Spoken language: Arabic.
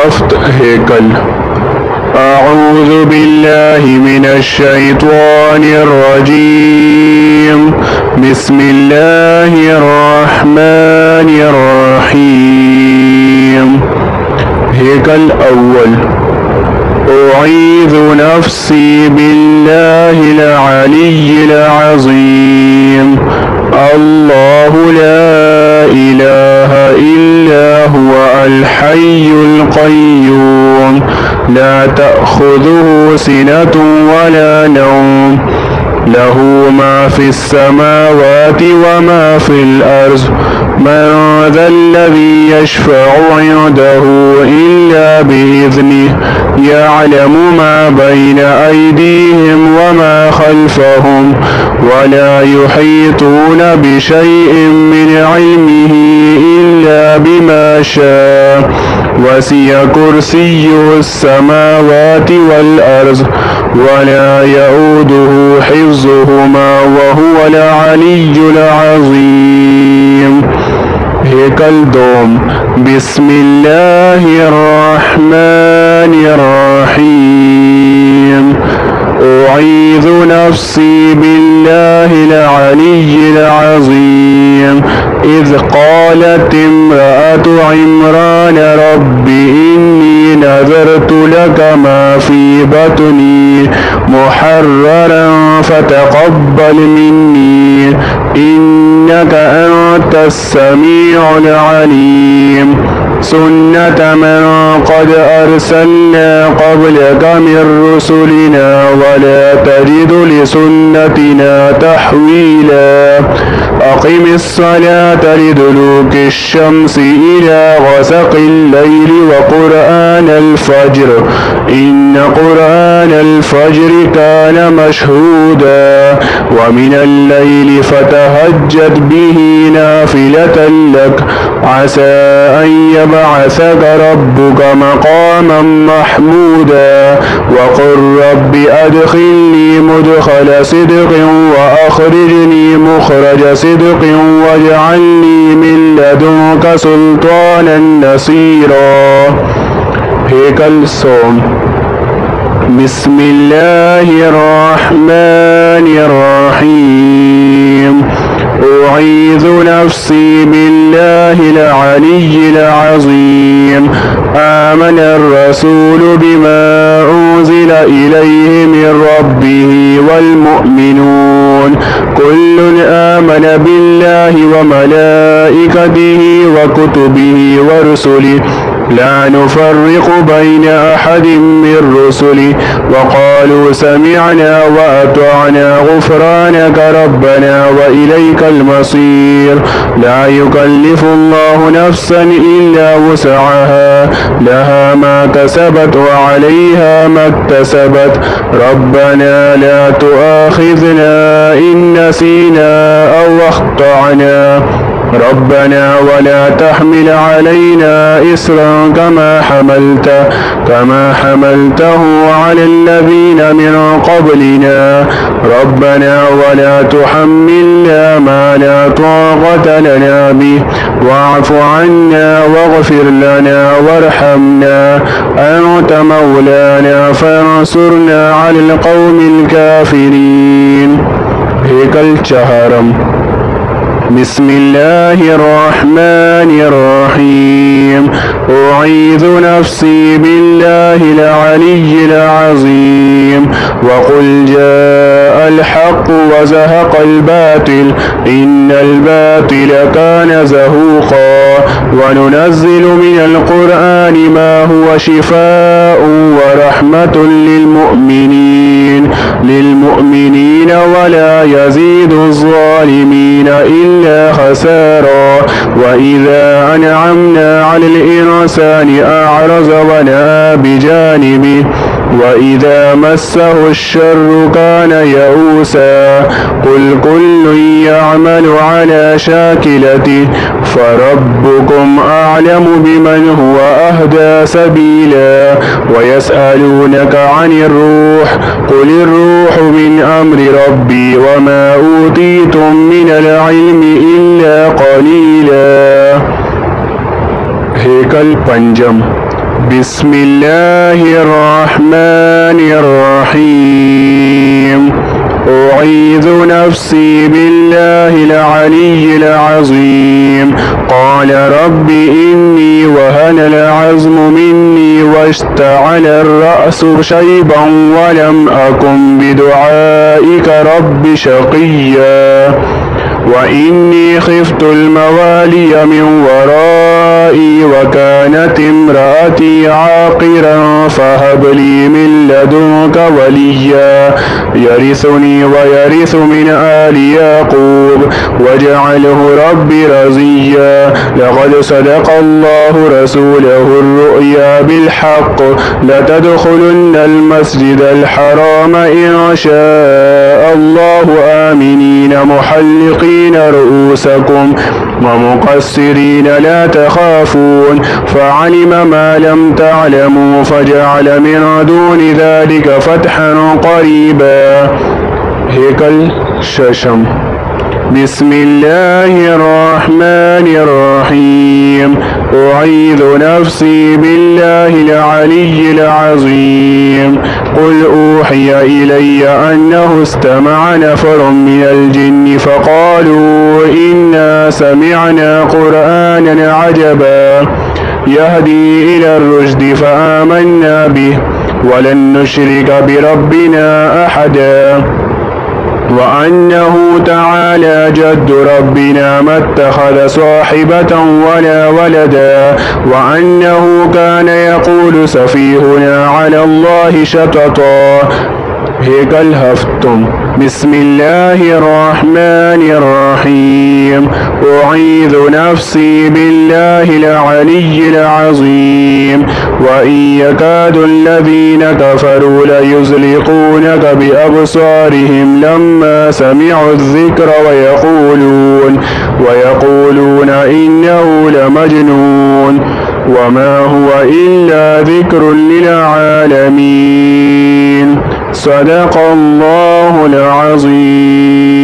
हफ्त हेकल। أعوذ بالله من الشيطان الرجيم بسم الله الرحمن الرحيم هيكل أول أعيذ نفسي بالله العلي العظيم الله لا إله إلا هو الحي القيوم لا تأخذه سنة ولا نوم له ما في السماوات وما في الأرض من ذا الذي يشفع عنده إلا بإذنه يعلم ما بين أيديهم وما خلفهم ولا يحيطون بشيء من علمه إلا بما شاء وسع كرسيه السماوات والأرض ولا يؤوده حفظهما وهو العلي العظيم هيكل دوم بسم الله الرحمن الرحيم أعيذ نفسي بالله العلي العظيم إذ قالت امرأة عمران رب إني نذرت لك ما في بطني محررا فتقبل مني إنك أنت السميع العليم سنة من قد أرسلنا قبلك من رسلنا ولا تجد لسنتنا تحويلا أقم الصلاة لدلوك الشمس إلى غسق الليل وقرآن الفجر إن قرآن الفجر كان مشهودا ومن الليل فتهجد به نافلة لك عسى أن يبعثك ربك مقاما محمودا وقل رب أدخلني مدخل صدق وأخرجني مخرج صدق واجعلني من لدنك سلطانا نصيرا هيكل صوم بسم الله الرحمن الرحيم أعيذ نفسي بالله العلي العظيم آمن الرسول بما أنزل إليه من ربه والمؤمنون كل آمن بالله وملائكته وكتبه ورسله لا نفرق بين أحد من رسله وقالوا سمعنا وأطعنا غفرانك ربنا وإليك المصير لا يكلف الله نفسا إلا وسعها لها ما كسبت وعليها ما اكتسبت ربنا لا تؤاخذنا إن نسينا أو أخطأنا ربنا ولا تحمل علينا إصرا كما حملته على الذين من قبلنا ربنا ولا تحملنا ما لا طاقة لنا به واعف عنا واغفر لنا وارحمنا أنت مولانا فانصرنا على القوم الكافرين هيكل چهارم بسم الله الرحمن الرحيم أعيذ نفسي بالله العلي العظيم وقل جاء الحق وزهق الباطل إن الباطل كان زهوقا وننزل من القرآن ما هو شفاء ورحمة للمؤمنين ولا يزيد الظالمين إلا خسارا وإذا أنعمنا على الإنسان أعرض ونأى بجانبه وإذا مسه الشر كان يئوسا قل كل يعمل على شاكلته فربكم أعلم بمن هو أهدى سبيلا ويسألونك عن الروح قل الروح من أمر ربي وما أوتيتم من العلم إلا قليلا هيكل पंजम بسم الله الرحمن الرحيم أعيذ نفسي بالله العلي العظيم قال رب إني وهن العظم مني واشتعل الرأس شيبا ولم أكن بدعائك رب شقيا وإني خفت الموالي من ورائي وكانت امرأتي عاقرا فهب لي من لدنك وليا يرثني ويرث من آل يعقوب واجعله ربي رضيا لقد صدق الله رسوله الرؤيا بالحق لتدخلن المسجد الحرام إن شاء الله آمنين محلقين رؤوسكم ومقصرين لا تخافون فعلم ما لم تعلموا فجعل من دون ذلك فتحا قريبا. هيكل ششم. بسم الله الرحمن الرحيم أعيذ نفسي بالله العلي العظيم قل أوحي إلي أنه استمع نفر من الجن فقالوا إنا سمعنا قرآنا عجبا يهدي إلى الرشد فآمنا به ولن نشرك بربنا أحدا وأنه تعالى جد ربنا ما اتخذ صاحبة ولا ولدا وأنه كان يقول سفيهنا على الله شططا. هيكل هفتم. بسم الله الرحمن الرحيم أعيذ نفسي بالله العلي العظيم وإن يكاد الذين كفروا ليزلقونك بأبصارهم لما سمعوا الذكر ويقولون إنه لمجنون وما هو إلا ذكر للعالمين. صدق الله العظيم.